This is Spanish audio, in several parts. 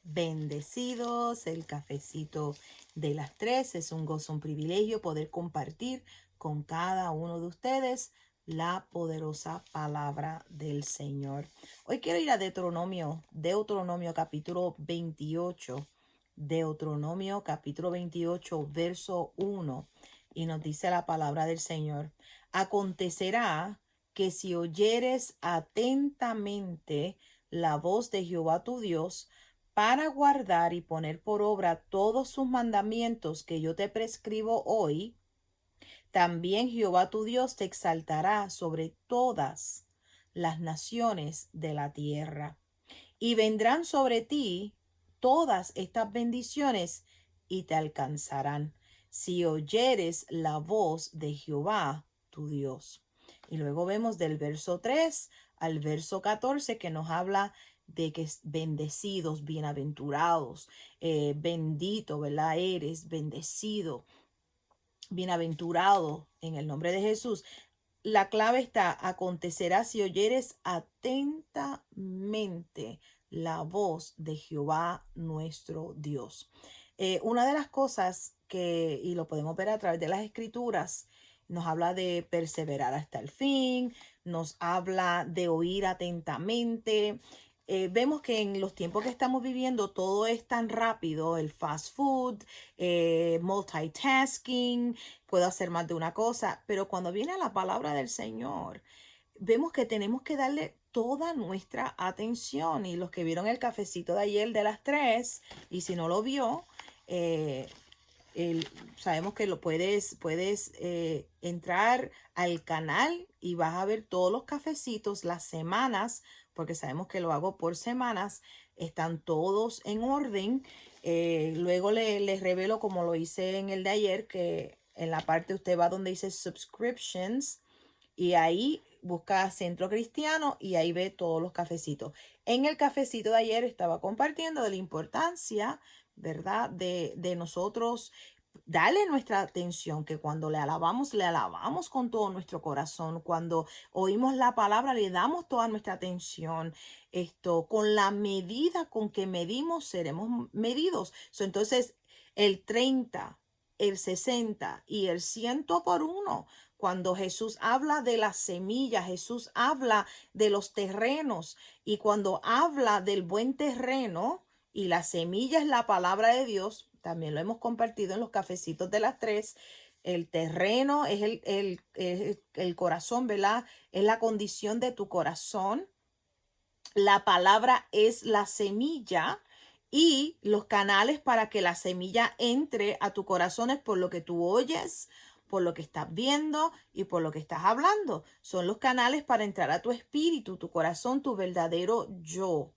Bendecidos, el cafecito de las 3. Es un gozo, un privilegio poder compartir con cada uno de ustedes la poderosa palabra del Señor. Hoy quiero ir a Deuteronomio capítulo 28. Deuteronomio capítulo 28, verso 1. Y nos dice la palabra del Señor. Acontecerá que si oyeres atentamente la voz de Jehová tu Dios, para guardar y poner por obra todos sus mandamientos que yo te prescribo hoy, también Jehová tu Dios te exaltará sobre todas las naciones de la tierra. Y vendrán sobre ti todas estas bendiciones y te alcanzarán si oyeres la voz de Jehová tu Dios. Y luego vemos del verso 3 al verso 14 que nos habla de que bendecidos, bienaventurados, bendito, ¿verdad? Eres bendecido, bienaventurado en el nombre de Jesús. La clave está: acontecerá si oyeres atentamente la voz de Jehová nuestro Dios. Una de las cosas que, y lo podemos ver a través de las escrituras, nos habla de perseverar hasta el fin, nos habla de oír atentamente. Vemos que en los tiempos que estamos viviendo todo es tan rápido, el fast food, multitasking, puedo hacer más de una cosa, pero cuando viene a la palabra del Señor, vemos que tenemos que darle toda nuestra atención. Y los que vieron el cafecito de ayer de las 3, y si no lo vio, eh, sabemos que lo puedes entrar al canal y vas a ver todos los cafecitos, las semanas, porque sabemos que lo hago por semanas, están todos en orden. Luego les revelo, como lo hice en el de ayer, que en la parte usted va donde dice subscriptions y ahí busca Centro Cristiano y ahí ve todos los cafecitos. En el cafecito de ayer estaba compartiendo de la importancia, ¿verdad? De nosotros darle nuestra atención, que cuando le alabamos con todo nuestro corazón. Cuando oímos la palabra, le damos toda nuestra atención. Esto, con la medida con que medimos, seremos medidos. Entonces, el 30, el 60 y el 100 por uno. Cuando Jesús habla de la semilla, Jesús habla de los terrenos, y cuando habla del buen terreno y la semilla es la palabra de Dios, también lo hemos compartido en los cafecitos de las 3. El terreno es el corazón, ¿verdad? Es la condición de tu corazón. La palabra es la semilla y los canales para que la semilla entre a tu corazón es por lo que tú oyes, por lo que estás viendo y por lo que estás hablando. Son los canales para entrar a tu espíritu, tu corazón, tu verdadero yo.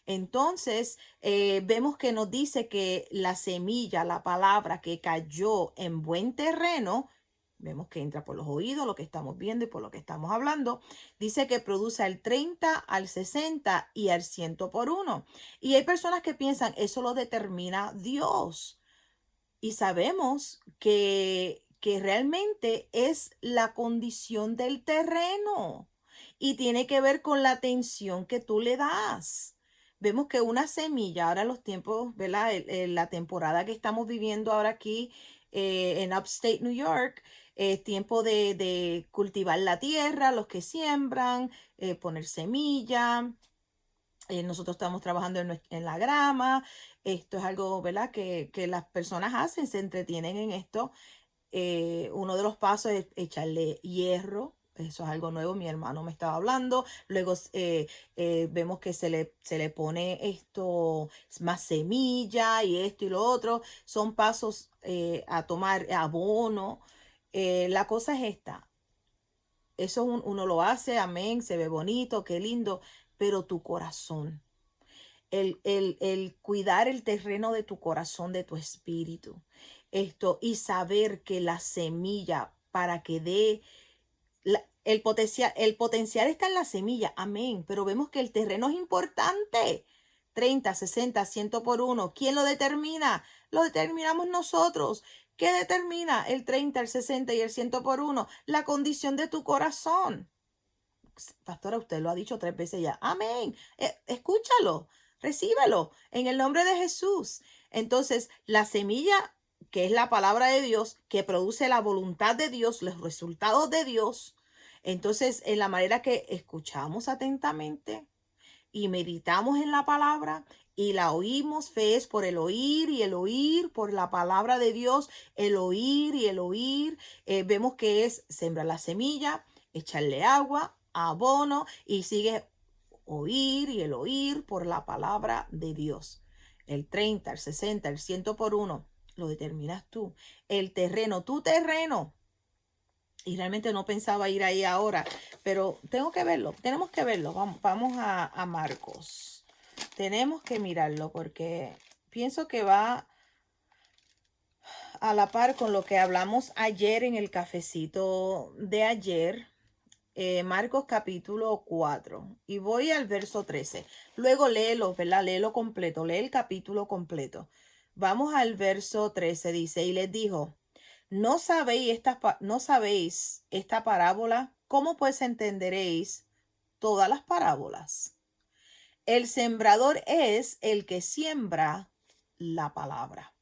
Entonces, vemos que nos dice que la semilla, la palabra que cayó en buen terreno, vemos que entra por los oídos, lo que estamos viendo y por lo que estamos hablando. Dice que produce al 30, al 60 y al 100 por uno. Y hay personas que piensan, eso lo determina Dios. Y sabemos que realmente es la condición del terreno. Y tiene que ver con la atención que tú le das. Vemos que una semilla, ahora los tiempos, ¿verdad? La temporada que estamos viviendo ahora aquí en Upstate New York, es tiempo de cultivar la tierra, los que siembran, poner semilla. Nosotros estamos trabajando en la grama. Esto es algo, ¿verdad? Que las personas hacen, se entretienen en esto. Uno de los pasos es echarle hierro. Eso es algo nuevo, mi hermano me estaba hablando. Luego vemos que se le pone esto, más semilla y esto y lo otro. Son pasos a tomar, abono. La cosa es esta. Eso uno lo hace, amén, se ve bonito, qué lindo, pero tu corazón, el cuidar el terreno de tu corazón, de tu espíritu, y saber que la semilla para que dé el potencial está en la semilla, amén, pero vemos que el terreno es importante. 30, 60, 100 por uno. ¿Quién lo determina? Lo determinamos nosotros. ¿Qué determina el 30, el 60 y el 100 por uno? La condición de tu corazón. Pastora, usted lo ha dicho 3 veces ya. Amén. Escúchalo. Recíbelo en el nombre de Jesús. Entonces, la semilla, que es la palabra de Dios, que produce la voluntad de Dios, los resultados de Dios. Entonces, en la manera que escuchamos atentamente y meditamos en la palabra y la oímos, fe es por el oír y el oír por la palabra de Dios, el oír y el oír. Vemos que es sembrar la semilla, echarle agua, abono y sigue oír y el oír por la palabra de Dios. El 30, el 60, el 100 por uno, lo determinas tú. El terreno, tu terreno. Y realmente no pensaba ir ahí ahora, pero tengo que verlo, tenemos que verlo. Vamos a Marcos. Tenemos que mirarlo porque pienso que va a la par con lo que hablamos ayer en el cafecito de ayer. Marcos capítulo 4 y voy al verso 13. Luego léelo, ¿verdad? Léelo completo, lee el capítulo completo. Vamos al verso 13, dice, y les dijo, ¿no sabéis esta parábola? ¿Cómo pues entenderéis todas las parábolas? El sembrador es el que siembra la palabra.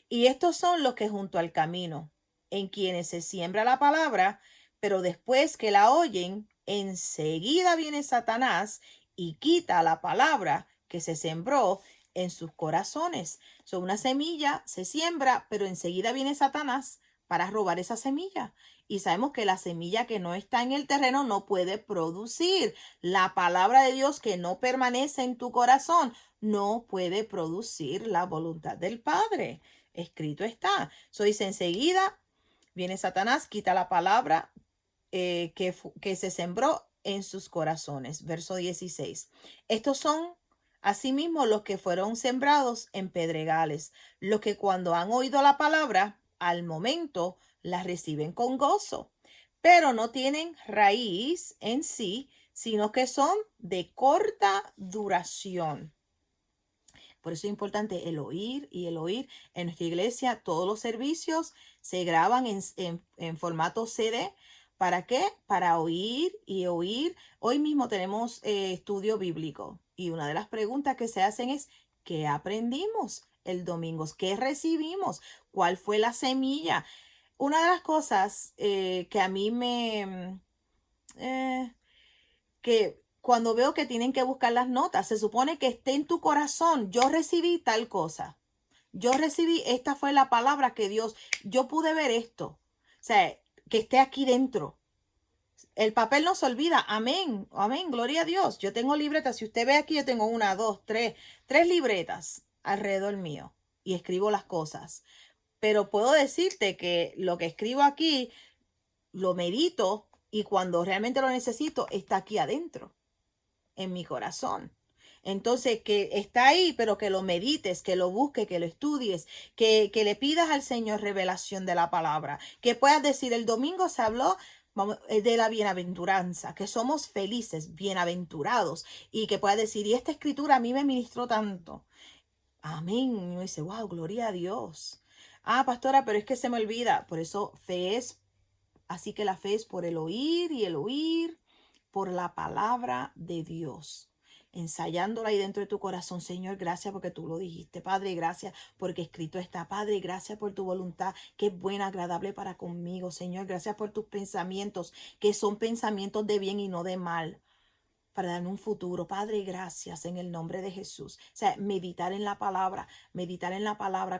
Y estos son los que junto al camino, en quienes se siembra la palabra, pero después que la oyen, enseguida viene Satanás y quita la palabra que se sembró en sus corazones. So, una semilla se siembra, pero enseguida viene Satanás para robar esa semilla. Y sabemos que la semilla que no está en el terreno no puede producir. La palabra de Dios que no permanece en tu corazón no puede producir la voluntad del Padre. Escrito está. So dice enseguida viene Satanás, quita la palabra que se sembró en sus corazones. Verso 16. Estos son asimismo los que fueron sembrados en pedregales, los que cuando han oído la palabra, al momento la reciben con gozo, pero no tienen raíz en sí, sino que son de corta duración. Por eso es importante el oír y el oír. En nuestra iglesia todos los servicios se graban en formato CD. ¿Para qué? Para oír y oír. Hoy mismo tenemos estudio bíblico y una de las preguntas que se hacen es, ¿qué aprendimos el domingo? ¿Qué recibimos? ¿Cuál fue la semilla? Una de las cosas que a mí eh, que cuando veo que tienen que buscar las notas, se supone que esté en tu corazón, yo recibí tal cosa, yo recibí, esta fue la palabra que Dios, yo pude ver esto, o sea, que esté aquí dentro. El papel no se olvida, amén, amén, gloria a Dios. Yo tengo libretas, si usted ve aquí, yo tengo una, dos, tres libretas alrededor mío y escribo las cosas. Pero puedo decirte que lo que escribo aquí lo medito y cuando realmente lo necesito está aquí adentro en mi corazón. Entonces, que está ahí, pero que lo medites, que lo busques, que lo estudies, que le pidas al Señor revelación de la palabra, que puedas decir, el domingo se habló de la bienaventuranza, que somos felices, bienaventurados, y que puedas decir, y esta escritura a mí me ministró tanto. Amén. Y uno dice, wow, gloria a Dios. Ah, pastora, pero es que se me olvida. Por eso fe es, así que la fe es por el oír y el oír por la palabra de Dios, ensayándola ahí dentro de tu corazón. Señor, gracias porque tú lo dijiste. Padre, gracias porque escrito está. Padre, gracias por tu voluntad que es buena, agradable para conmigo. Señor, gracias por tus pensamientos que son pensamientos de bien y no de mal, para darme un futuro. Padre, gracias en el nombre de Jesús. O sea, meditar en la palabra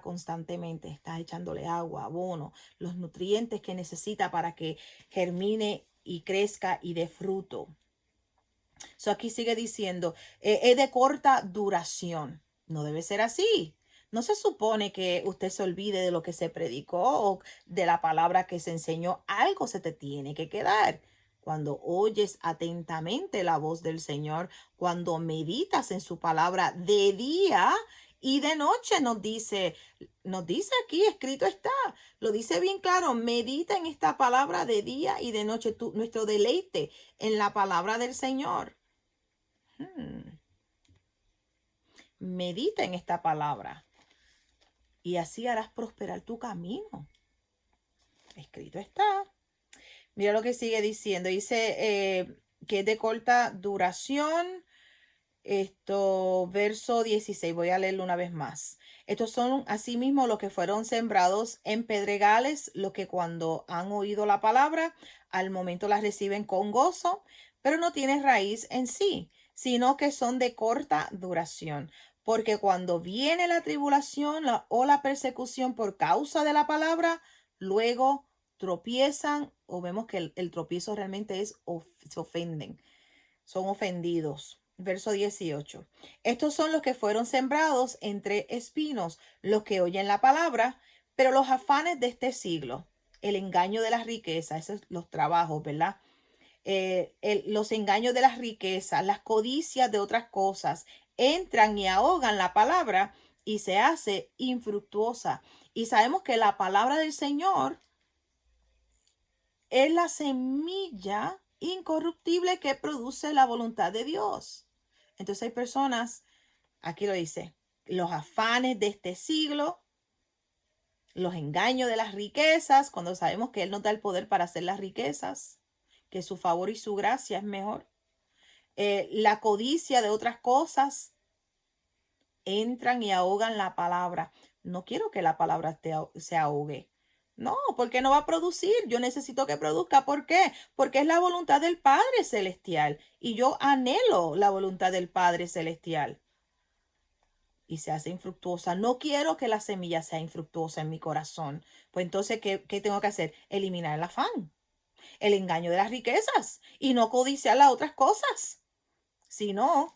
constantemente. Estás echándole agua, abono, los nutrientes que necesita para que germine y crezca y dé fruto. So aquí sigue diciendo, es de corta duración. No debe ser así. No se supone que usted se olvide de lo que se predicó o de la palabra que se enseñó. Algo se te tiene que quedar. Cuando oyes atentamente la voz del Señor, cuando meditas en su palabra de día y de noche, nos dice aquí, escrito está, lo dice bien claro, medita en esta palabra de día y de noche, nuestro deleite en la palabra del Señor. Medita en esta palabra y así harás prosperar tu camino. Escrito está. Mira lo que sigue diciendo. Dice que es de corta duración. Verso 16, voy a leerlo una vez más. Estos son asimismo los que fueron sembrados en pedregales, los que cuando han oído la palabra, al momento la reciben con gozo, pero no tienen raíz en sí, sino que son de corta duración. Porque cuando viene la tribulación o la persecución por causa de la palabra, luego tropiezan o vemos que el tropiezo realmente es, se ofenden, son ofendidos. Verso 18. Estos son los que fueron sembrados entre espinos, los que oyen la palabra, pero los afanes de este siglo, el engaño de las riquezas, esos los trabajos, ¿verdad? Los engaños de las riquezas, las codicias de otras cosas, entran y ahogan la palabra y se hace infructuosa. Y sabemos que la palabra del Señor es la semilla incorruptible que produce la voluntad de Dios. Entonces hay personas, aquí lo dice, los afanes de este siglo, los engaños de las riquezas, cuando sabemos que Él nos da el poder para hacer las riquezas, que su favor y su gracia es mejor. La codicia de otras cosas, entran y ahogan la palabra. No quiero que la palabra se ahogue. No, porque no va a producir. Yo necesito que produzca. ¿Por qué? Porque es la voluntad del Padre Celestial. Y yo anhelo la voluntad del Padre Celestial. Y se hace infructuosa. No quiero que la semilla sea infructuosa en mi corazón. Pues entonces, ¿qué tengo que hacer? Eliminar el afán, el engaño de las riquezas y no codiciar las otras cosas, sino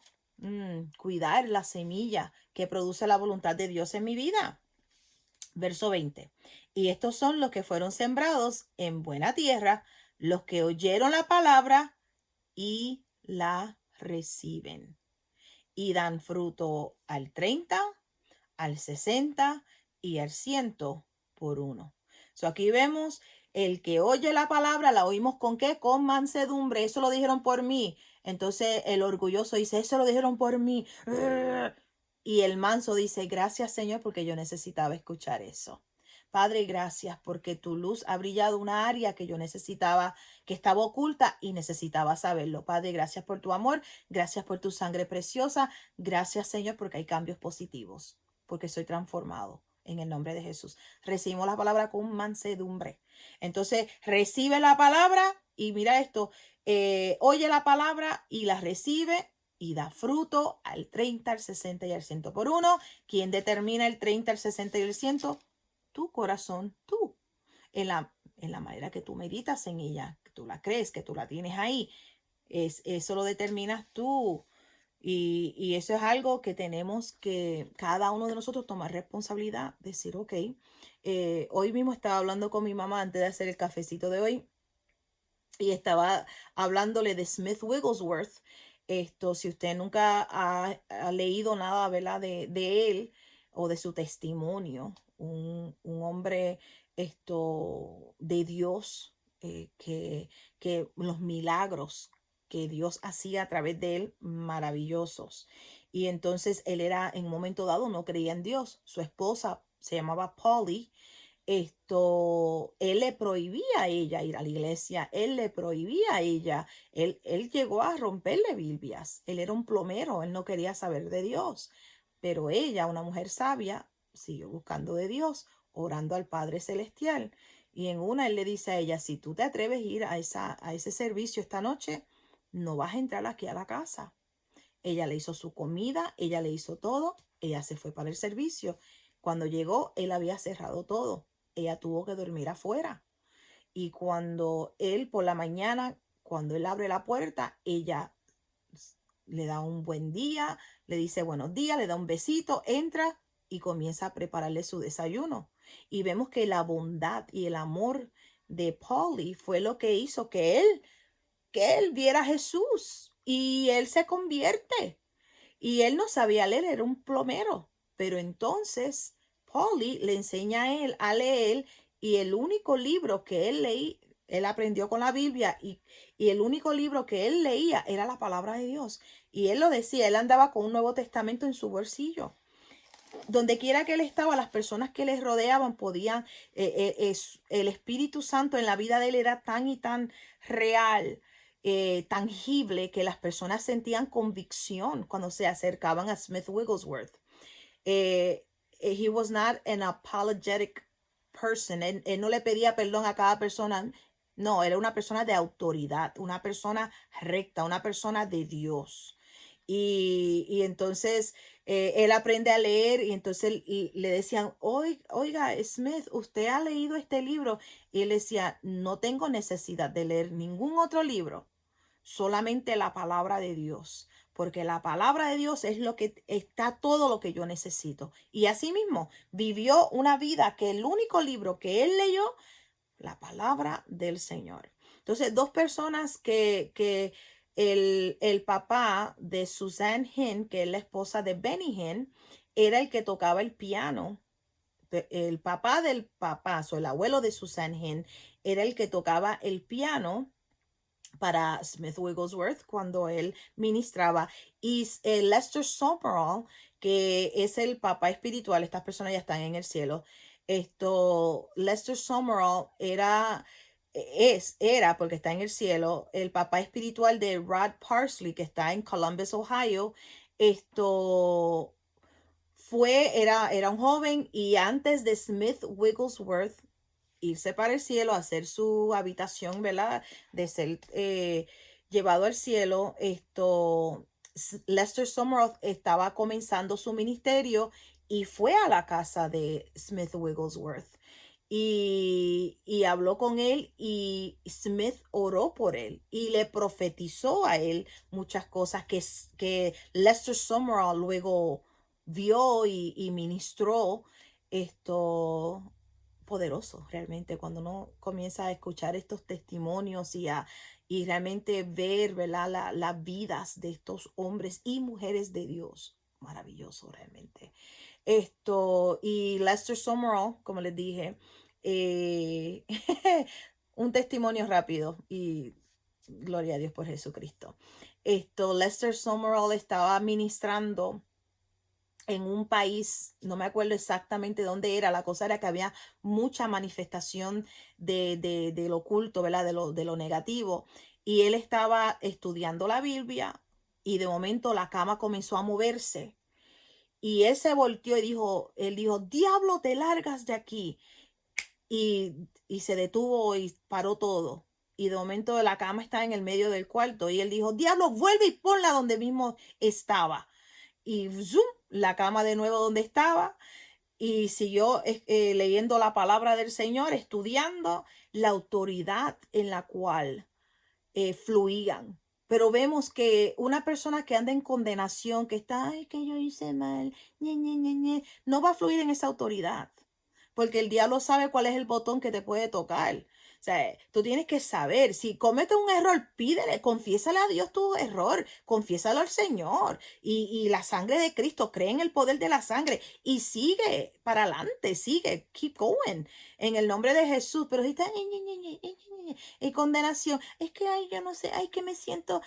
cuidar la semilla que produce la voluntad de Dios en mi vida. Verso 20. Y estos son los que fueron sembrados en buena tierra, los que oyeron la palabra y la reciben. Y dan fruto al 30, al 60 y al 100 por uno. Aquí vemos el que oye la palabra, la oímos con qué, con mansedumbre. Eso lo dijeron por mí. Entonces el orgulloso dice, eso lo dijeron por mí. Y el manso dice, gracias Señor, porque yo necesitaba escuchar eso. Padre, gracias porque tu luz ha brillado una área que yo necesitaba, que estaba oculta y necesitaba saberlo. Padre, gracias por tu amor, gracias por tu sangre preciosa, gracias Señor porque hay cambios positivos, porque soy transformado en el nombre de Jesús. Recibimos la palabra con mansedumbre. Entonces, recibe la palabra y mira esto, oye la palabra y la recibe y da fruto al 30, al 60 y al 100 por uno. ¿Quién determina el 30, el 60 y el 100? Tu corazón, tú. En la manera que tú meditas en ella, que tú la crees, que tú la tienes ahí. Eso lo determinas tú. Y eso es algo que tenemos que cada uno de nosotros tomar responsabilidad, decir, ok, hoy mismo estaba hablando con mi mamá antes de hacer el cafecito de hoy y estaba hablándole de Smith Wigglesworth. Si usted nunca ha leído nada, ¿verdad? De él o de su testimonio, un hombre de Dios, que los milagros que Dios hacía a través de él, maravillosos. Y entonces él era, en un momento dado, no creía en Dios. Su esposa se llamaba Polly. Él le prohibía a ella ir a la iglesia, él le prohibía a ella, él llegó a romperle Biblias, él era un plomero, él no quería saber de Dios, pero ella, una mujer sabia, siguió buscando de Dios, orando al Padre Celestial. Y en una él le dice a ella, si tú te atreves a ir a ese servicio esta noche, no vas a entrar aquí a la casa. Ella le hizo su comida, ella le hizo todo, ella se fue para el servicio. Cuando llegó, él había cerrado todo. Ella tuvo que dormir afuera. Y cuando él por la mañana, cuando él abre la puerta, ella le da un buen día, le dice buenos días, le da un besito, entra y comienza a prepararle su desayuno. Y vemos que la bondad y el amor de Polly fue lo que hizo que él viera a Jesús y él se convierte. Y él no sabía leer, era un plomero. Pero entonces Polly le enseña a él a leer y el único libro que él leí, él aprendió con la Biblia y el único libro que él leía era la palabra de Dios. Y él lo decía, él andaba con un Nuevo Testamento en su bolsillo. Donde quiera que él estaba, las personas que les rodeaban podían, el Espíritu Santo en la vida de él era tan y tan real tangible que las personas sentían convicción cuando se acercaban a Smith Wigglesworth. Eh, he was not an apologetic person. Él no le pedía perdón a cada persona. No, era una persona de autoridad, una persona recta, una persona de Dios. Y entonces él aprende a leer y entonces le decían, Oiga, Smith, ¿usted ha leído este libro? Y él decía, no tengo necesidad de leer ningún otro libro, solamente la palabra de Dios, porque la palabra de Dios es lo que está todo lo que yo necesito. Y asimismo vivió una vida que el único libro que él leyó, la palabra del Señor. Entonces, dos personas que el papá de Suzanne Hinn, que es la esposa de Benny Hinn, era el que tocaba el piano. El papá del papá, o el abuelo de Suzanne Hinn, era el que tocaba el piano para Smith Wigglesworth cuando él ministraba. Y Lester Summerall, que es el papá espiritual, estas personas ya están en el cielo. Lester Summerall era, porque está en el cielo, el papá espiritual de Rod Parsley, que está en Columbus, Ohio. Esto era un joven y antes de Smith Wigglesworth irse para el cielo, hacer su habitación, ¿verdad? De ser llevado al cielo, Lester Summerall estaba comenzando su ministerio y fue a la casa de Smith Wigglesworth y habló con él y Smith oró por él y le profetizó a él muchas cosas que Lester Summerall luego vio y ministró esto poderoso realmente cuando uno comienza a escuchar estos testimonios y realmente ver, ¿verdad? Las vidas de estos hombres y mujeres de Dios. Maravilloso realmente. Y Lester Summerall, como les dije, eh, un testimonio rápido y gloria a Dios por Jesucristo. Lester Summerall estaba ministrando en un país, no me acuerdo exactamente dónde era, la cosa era que había mucha manifestación de lo oculto, ¿verdad? De lo negativo. Y él estaba estudiando la Biblia y de momento la cama comenzó a moverse. Y él se volteó y él dijo, diablo, te largas de aquí. Y se detuvo y paró todo. Y de momento la cama está en el medio del cuarto. Y él dijo, diablo, vuelve y ponla donde mismo estaba y zoom, la cama de nuevo donde estaba y siguió leyendo la palabra del Señor, estudiando la autoridad en la cual fluían. Pero vemos que una persona que anda en condenación, que está, ay, que yo hice mal, no va a fluir en esa autoridad, porque el diablo sabe cuál es el botón que te puede tocar. O sea, tú tienes que saber, si cometes un error, pídele, confiésale a Dios tu error, confiésalo al Señor y la sangre de Cristo, cree en el poder de la sangre y sigue para adelante, sigue, keep going en el nombre de Jesús. Pero si está y condenación, es que, ay, yo no sé, ay, que me siento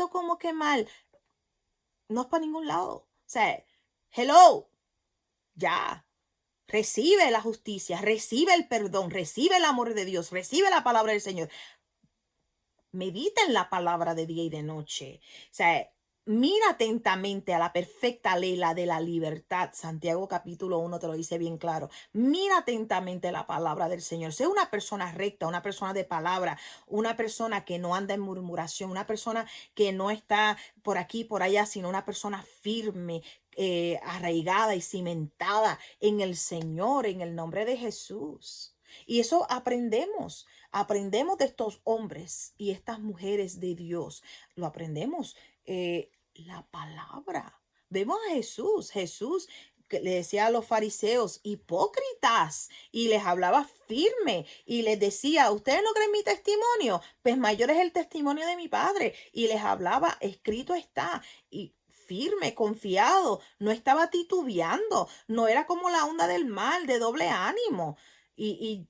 como que mal, no es para ningún lado. O sea, hello, ya. Recibe la justicia, recibe el perdón, recibe el amor de Dios, recibe la palabra del Señor. Medita en la palabra de día y de noche. O sea, mira atentamente a la perfecta ley, la de la libertad. Santiago capítulo 1 te lo dice bien claro. Mira atentamente la palabra del Señor. Sé una persona recta, una persona de palabra, una persona que no anda en murmuración, una persona que no está por aquí, por allá, sino una persona firme, arraigada y cimentada en el Señor, en el nombre de Jesús. Y eso aprendemos de estos hombres y estas mujeres de Dios. Lo aprendemos. La palabra. Vemos a Jesús que le decía a los fariseos hipócritas y les hablaba firme y les decía, ¿ustedes no creen mi testimonio? Pues mayor es el testimonio de mi Padre. Y les hablaba, escrito está. Y firme, confiado, no estaba titubeando, no era como la onda del mal, de doble ánimo. Y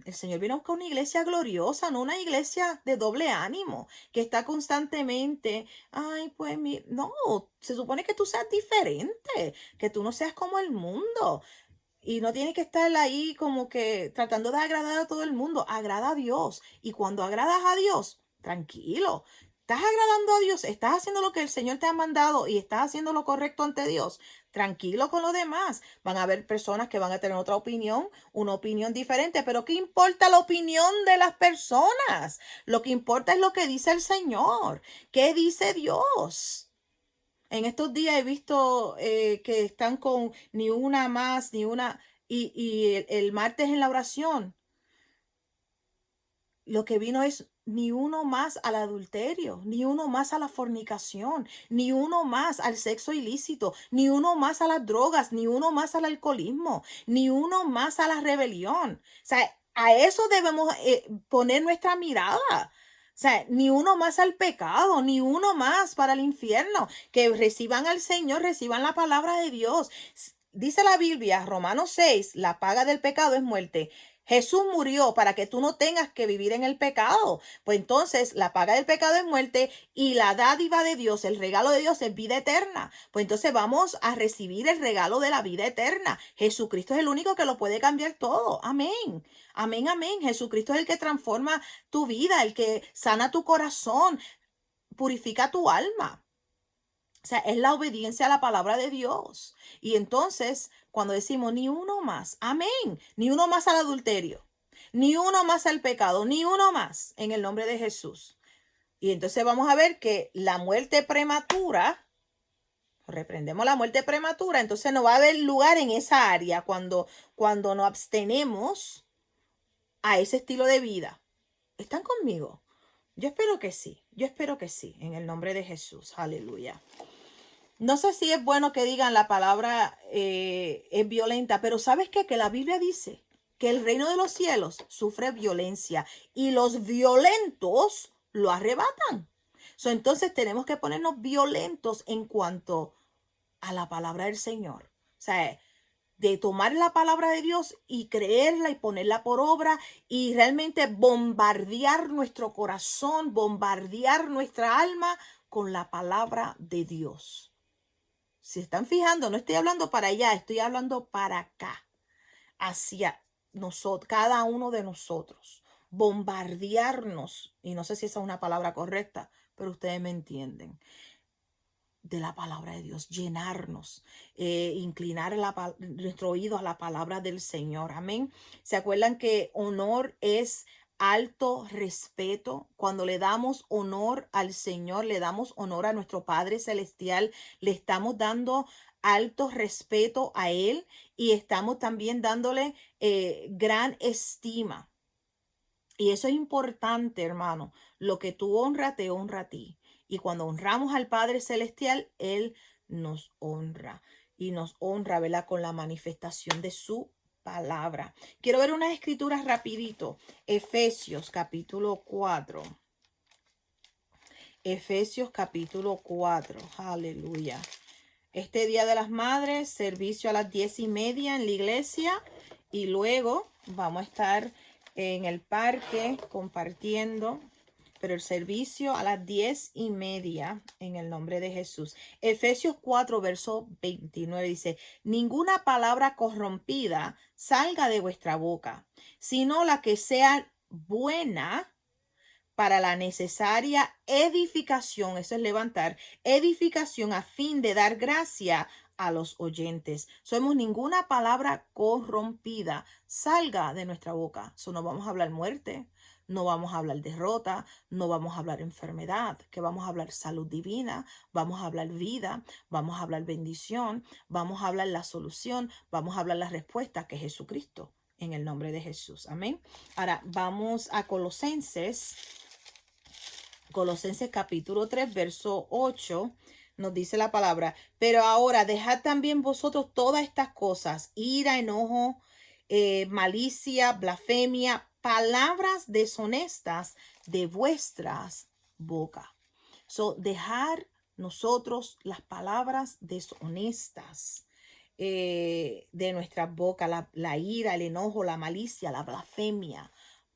el Señor vino a buscar una iglesia gloriosa, no una iglesia de doble ánimo, que está constantemente, ay, pues, no, se supone que tú seas diferente, que tú no seas como el mundo. Y no tienes que estar ahí como que tratando de agradar a todo el mundo, agrada a Dios. Y cuando agradas a Dios, tranquilo. Estás agradando a Dios, estás haciendo lo que el Señor te ha mandado y estás haciendo lo correcto ante Dios. Tranquilo con lo demás. Van a haber personas que van a tener otra opinión, una opinión diferente, pero ¿qué importa la opinión de las personas? Lo que importa es lo que dice el Señor. ¿Qué dice Dios? En estos días he visto que están con ni una más, ni una, y el martes en la oración lo que vino es ni uno más al adulterio, ni uno más a la fornicación, ni uno más al sexo ilícito, ni uno más a las drogas, ni uno más al alcoholismo, ni uno más a la rebelión. O sea, a eso debemos poner nuestra mirada. O sea, ni uno más al pecado, ni uno más para el infierno. Que reciban al Señor, reciban la palabra de Dios. Dice la Biblia, Romanos 6, la paga del pecado es muerte. Jesús murió para que tú no tengas que vivir en el pecado. Pues entonces la paga del pecado es muerte y la dádiva de Dios, el regalo de Dios es vida eterna. Pues entonces vamos a recibir el regalo de la vida eterna. Jesucristo es el único que lo puede cambiar todo. Amén. Amén, amén. Jesucristo es el que transforma tu vida, el que sana tu corazón, purifica tu alma. O sea, es la obediencia a la palabra de Dios. Y entonces, cuando decimos ni uno más, amén, ni uno más al adulterio, ni uno más al pecado, ni uno más en el nombre de Jesús. Y entonces vamos a ver que la muerte prematura, reprendemos la muerte prematura, entonces no va a haber lugar en esa área cuando nos abstenemos a ese estilo de vida. ¿Están conmigo? Yo espero que sí, yo espero que sí, en el nombre de Jesús. Aleluya. No sé si es bueno que digan la palabra es violenta, pero ¿sabes qué? Que la Biblia dice que el reino de los cielos sufre violencia y los violentos lo arrebatan. Entonces tenemos que ponernos violentos en cuanto a la palabra del Señor. O sea, de tomar la palabra de Dios y creerla y ponerla por obra y realmente bombardear nuestro corazón, bombardear nuestra alma con la palabra de Dios. Si están fijando, no estoy hablando para allá, estoy hablando para acá, hacia nosotros, cada uno de nosotros. Bombardearnos, y no sé si esa es una palabra correcta, pero ustedes me entienden, de la palabra de Dios, llenarnos, inclinar nuestro oído a la palabra del Señor. Amén. ¿Se acuerdan que honor es alto respeto? Cuando le damos honor al Señor, le damos honor a nuestro Padre Celestial, le estamos dando alto respeto a Él y estamos también dándole gran estima. Y eso es importante, hermano. Lo que tú honras, te honra a ti. Y cuando honramos al Padre Celestial, Él nos honra. Y nos honra, ¿verdad? Con la manifestación de su palabra. Quiero ver unas escrituras rapidito. Efesios capítulo 4. Efesios capítulo 4. Aleluya. Este Día de las Madres, servicio a las 10:30 en la iglesia. Y luego vamos a estar en el parque compartiendo, pero el servicio a las 10:30 en el nombre de Jesús. Efesios 4, verso 29 dice, ninguna palabra corrompida salga de vuestra boca, sino la que sea buena para la necesaria edificación, eso es levantar, edificación a fin de dar gracia a los oyentes. Somos ninguna palabra corrompida salga de nuestra boca. No vamos a hablar muerte, no vamos a hablar derrota, no vamos a hablar enfermedad, que vamos a hablar salud divina, vamos a hablar vida, vamos a hablar bendición, vamos a hablar la solución, vamos a hablar la respuesta que es Jesucristo. En el nombre de Jesús. Amén. Ahora vamos a Colosenses. Colosenses capítulo 3, verso 8, nos dice la palabra, pero ahora dejad también vosotros todas estas cosas, ira, enojo, malicia, blasfemia, palabras deshonestas de vuestras bocas. Dejar nosotros las palabras deshonestas de nuestras bocas, la ira, el enojo, la malicia, la blasfemia.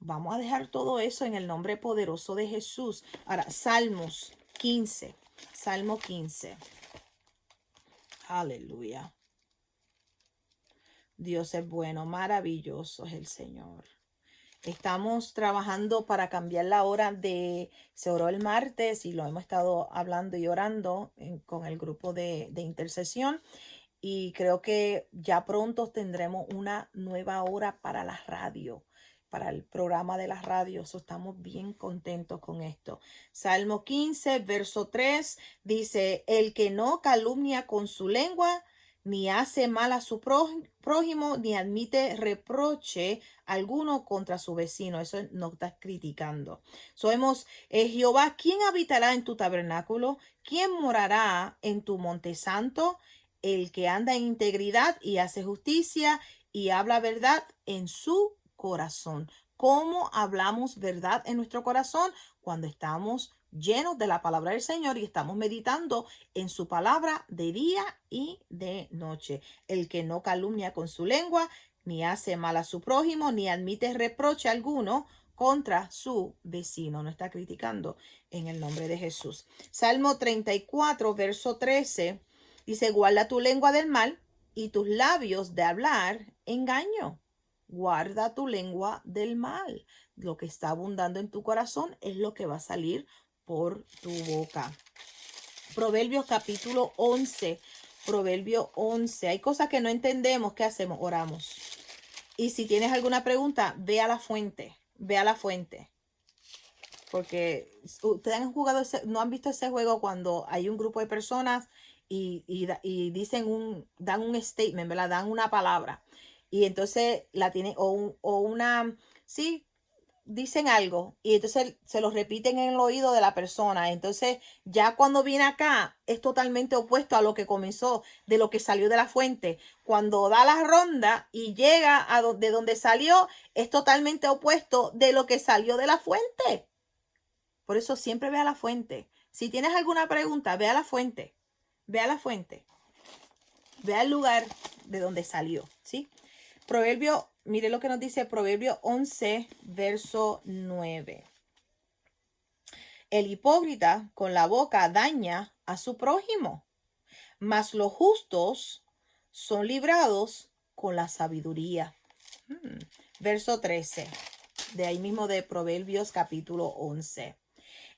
Vamos a dejar todo eso en el nombre poderoso de Jesús. Ahora, Salmos 15. Salmo 15. Aleluya. Dios es bueno, maravilloso es el Señor. Estamos trabajando para cambiar la hora se oró el martes y lo hemos estado hablando y orando con el grupo de intercesión. Y creo que ya pronto tendremos una nueva hora para la radio, para el programa de las radios. So, estamos bien contentos con esto. Salmo 15, verso 3 dice, el que no calumnia con su lengua, ni hace mal a su prójimo, ni admite reproche alguno contra su vecino. Eso no está criticando. Somos Jehová, ¿quién habitará en tu tabernáculo? ¿Quién morará en tu monte santo? El que anda en integridad y hace justicia y habla verdad en su corazón. ¿Cómo hablamos verdad en nuestro corazón? Cuando estamos llenos de la palabra del Señor y estamos meditando en su palabra de día y de noche. El que no calumnia con su lengua, ni hace mal a su prójimo, ni admite reproche alguno contra su vecino. No está criticando en el nombre de Jesús. Salmo 34, verso 13. Dice, guarda tu lengua del mal y tus labios de hablar engaño. Guarda tu lengua del mal. Lo que está abundando en tu corazón es lo que va a salir por tu boca. Proverbios capítulo 11. Proverbio 11. Hay cosas que no entendemos. ¿Qué hacemos? Oramos. Y si tienes alguna pregunta, ve a la fuente. Ve a la fuente. Porque ustedes han jugado no han visto ese juego cuando hay un grupo de personas y dicen dan un statement, ¿verdad? Dan una palabra. Y entonces la tienen, sí, dicen algo y entonces se lo repiten en el oído de la persona. Entonces ya cuando viene acá es totalmente opuesto a lo que comenzó, de lo que salió de la fuente. Cuando da la ronda y llega de donde salió, es totalmente opuesto de lo que salió de la fuente. Por eso siempre ve a la fuente. Si tienes alguna pregunta, ve a la fuente. Ve a la fuente. Ve al lugar de donde salió, ¿sí? Proverbio, mire lo que nos dice Proverbio 11, verso 9. El hipócrita con la boca daña a su prójimo, mas los justos son librados con la sabiduría. Verso 13, de ahí mismo de Proverbios capítulo 11.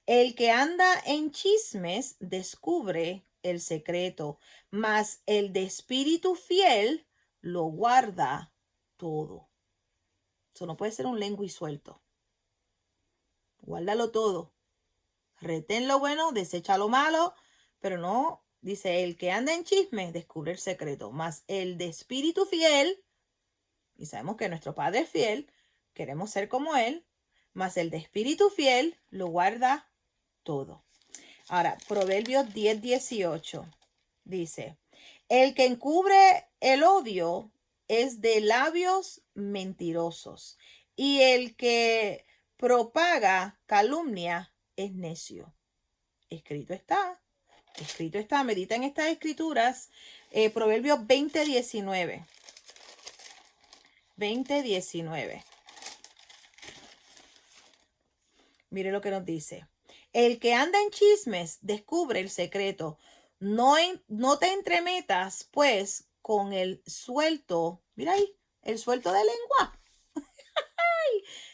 El que anda en chismes descubre el secreto, mas el de espíritu fiel lo guarda todo. Eso no puede ser un lengua y suelto. Guárdalo todo. Retén lo bueno, desecha lo malo, pero no, dice, el que anda en chismes descubre el secreto, mas el de espíritu fiel, y sabemos que nuestro Padre es fiel, queremos ser como Él, mas el de espíritu fiel lo guarda todo. Ahora, Proverbios 10, 18 dice, el que encubre el odio es de labios mentirosos y el que propaga calumnia es necio. Escrito está, medita en estas escrituras. Proverbios 20, 19. 20, 19. Mire lo que nos dice. El que anda en chismes descubre el secreto. No te entremetas, pues, con el suelto. Mira ahí, el suelto de lengua.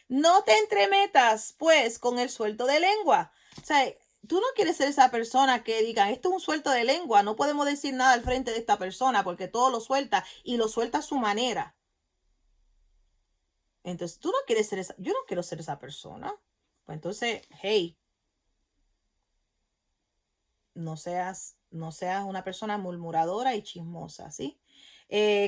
No te entremetas, pues, con el suelto de lengua. O sea, tú no quieres ser esa persona que diga, esto es un suelto de lengua, no podemos decir nada al frente de esta persona porque todo lo suelta y lo suelta a su manera. Entonces, tú no quieres ser esa, yo no quiero ser esa persona. Pues entonces, hey, no seas una persona murmuradora y chismosa, ¿sí?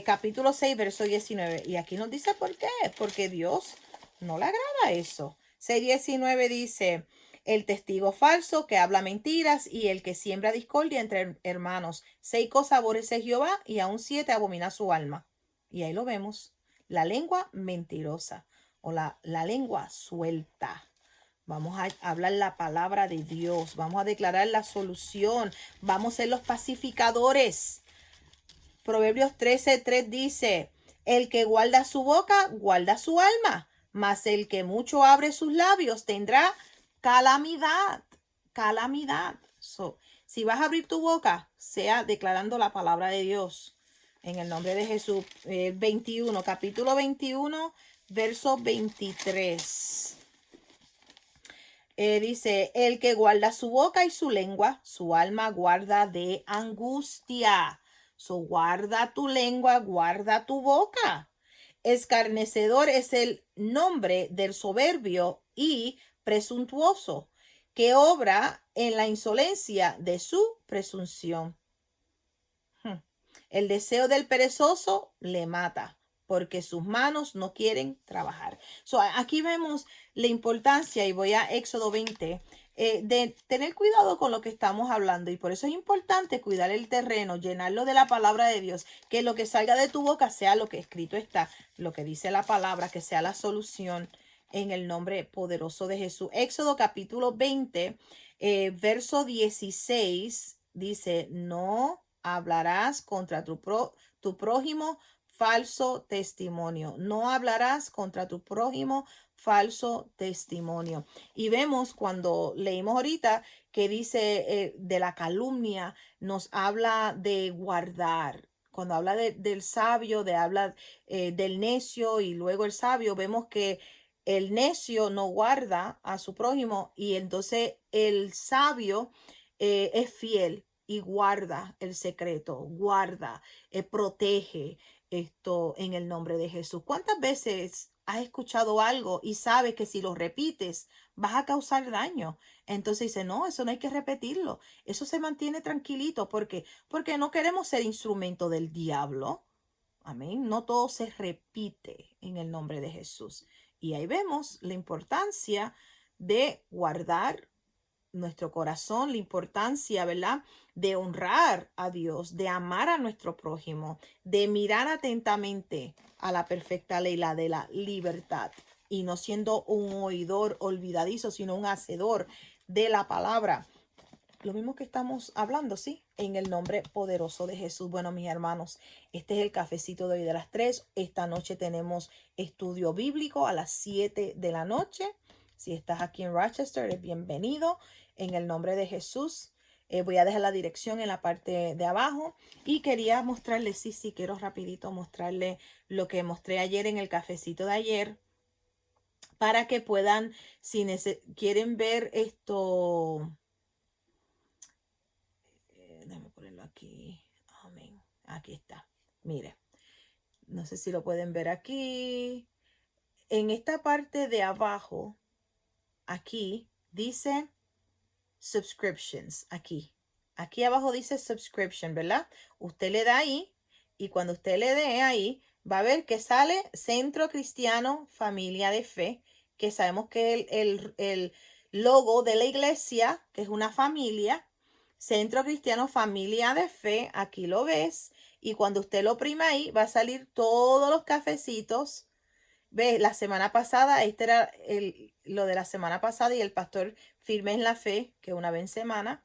Capítulo 6, verso 19. Y aquí nos dice por qué. Porque Dios no le agrada eso. 6:19 dice, el testigo falso que habla mentiras y el que siembra discordia entre hermanos. 6 cosas aborrece Jehová y aún 7 abomina su alma. Y ahí lo vemos. La lengua mentirosa o la lengua suelta. Vamos a hablar la palabra de Dios. Vamos a declarar la solución. Vamos a ser los pacificadores. Proverbios 13:3 dice, el que guarda su boca, guarda su alma, mas el que mucho abre sus labios tendrá calamidad. Calamidad. Si vas a abrir tu boca, sea declarando la palabra de Dios. En el nombre de Jesús. 21, capítulo 21, verso 23. Dice, el que guarda su boca y su lengua, su alma guarda de angustia. So, guarda tu lengua, guarda tu boca. Escarnecedor es el nombre del soberbio y presuntuoso, que obra en la insolencia de su presunción. El deseo del perezoso le mata, porque sus manos no quieren trabajar. So, aquí vemos la importancia, y voy a Éxodo 20, de tener cuidado con lo que estamos hablando. Y por eso es importante cuidar el terreno, llenarlo de la palabra de Dios, que lo que salga de tu boca sea lo que escrito está, lo que dice la palabra, que sea la solución en el nombre poderoso de Jesús. Éxodo capítulo 20, verso 16, dice, no hablarás contra tu prójimo falso testimonio. No hablarás contra tu prójimo falso testimonio. Y vemos cuando leímos ahorita que dice de la calumnia, nos habla de guardar. Cuando habla del sabio, habla del necio y luego el sabio, vemos que el necio no guarda a su prójimo y entonces el sabio es fiel y guarda el secreto, guarda, protege esto en el nombre de Jesús. ¿Cuántas veces has escuchado algo y sabes que si lo repites vas a causar daño? Entonces dice, no, eso no hay que repetirlo. Eso se mantiene tranquilito porque no queremos ser instrumento del diablo. Amén. No todo se repite en el nombre de Jesús. Y ahí vemos la importancia de guardar nuestro corazón, la importancia, ¿verdad? De honrar a Dios, de amar a nuestro prójimo, de mirar atentamente a la perfecta ley, la de la libertad, y no siendo un oidor olvidadizo, sino un hacedor de la palabra. Lo mismo que estamos hablando, ¿sí? En el nombre poderoso de Jesús. Bueno, mis hermanos, este es el cafecito de hoy de las 3. Esta noche tenemos estudio bíblico a las 7 de la noche. Si estás aquí en Rochester, eres bienvenido en el nombre de Jesús. Voy a dejar la dirección en la parte de abajo. Y quería mostrarles, sí, quiero rapidito mostrarles lo que mostré ayer en el cafecito de ayer. Para que puedan, si quieren ver esto... déjame ponerlo aquí. Amén. Aquí está. Mire. No sé si lo pueden ver aquí. En esta parte de abajo, aquí, dice subscriptions. Aquí. Aquí abajo dice subscription, ¿verdad? Usted le da ahí y cuando usted le dé ahí, va a ver que sale Centro Cristiano Familia de Fe, que sabemos que el logo de la iglesia, que es una familia. Centro Cristiano Familia de Fe, aquí lo ves. Y cuando usted lo oprime ahí, va a salir todos los cafecitos. Ve, la semana pasada, este era lo de la semana pasada y el pastor Firme en la Fe, que una vez en semana.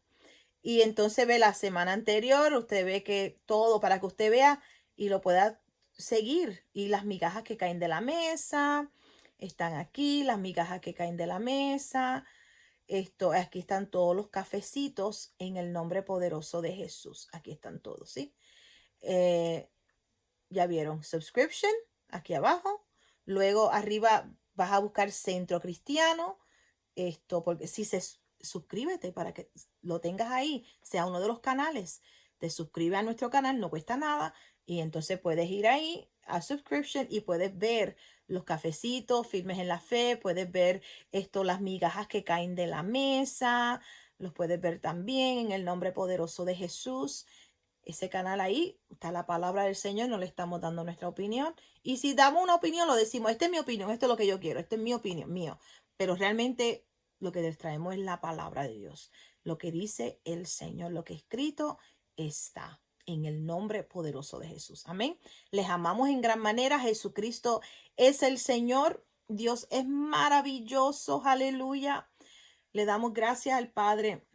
Y entonces ve la semana anterior, usted ve que todo para que usted vea y lo pueda seguir. Y las migajas que caen de la mesa, están aquí, las migajas que caen de la mesa. Aquí están todos los cafecitos en el nombre poderoso de Jesús. Aquí están todos, ¿sí? Ya vieron, subscription, aquí abajo. Luego arriba vas a buscar Centro Cristiano. Porque si suscríbete para que lo tengas ahí, sea uno de los canales. Te suscribes a nuestro canal, no cuesta nada. Y entonces puedes ir ahí a subscription y puedes ver los cafecitos firmes en la fe. Puedes ver las migajas que caen de la mesa. Los puedes ver también en el nombre poderoso de Jesús. Ese canal ahí está la palabra del Señor, no le estamos dando nuestra opinión. Y si damos una opinión, lo decimos, esta es mi opinión, esto es lo que yo quiero, esta es mi opinión, mío. Pero realmente lo que les traemos es la palabra de Dios. Lo que dice el Señor, lo que escrito está en el nombre poderoso de Jesús. Amén. Les amamos en gran manera. Jesucristo es el Señor. Dios es maravilloso. Aleluya. Le damos gracias al Padre.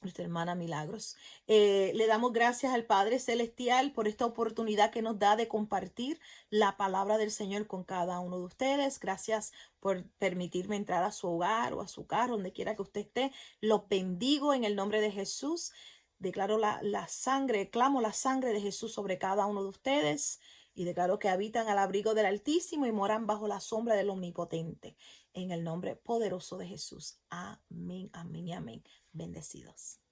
Nuestra hermana Milagros. Le damos gracias al Padre Celestial por esta oportunidad que nos da de compartir la palabra del Señor con cada uno de ustedes. Gracias por permitirme entrar a su hogar o a su carro, donde quiera que usted esté. Los bendigo en el nombre de Jesús. Declaro la sangre, clamo la sangre de Jesús sobre cada uno de ustedes. y declaro que habitan al abrigo del Altísimo y moran bajo la sombra del Omnipotente. En el nombre poderoso de Jesús. Amén, amén y amén. Bendecidos.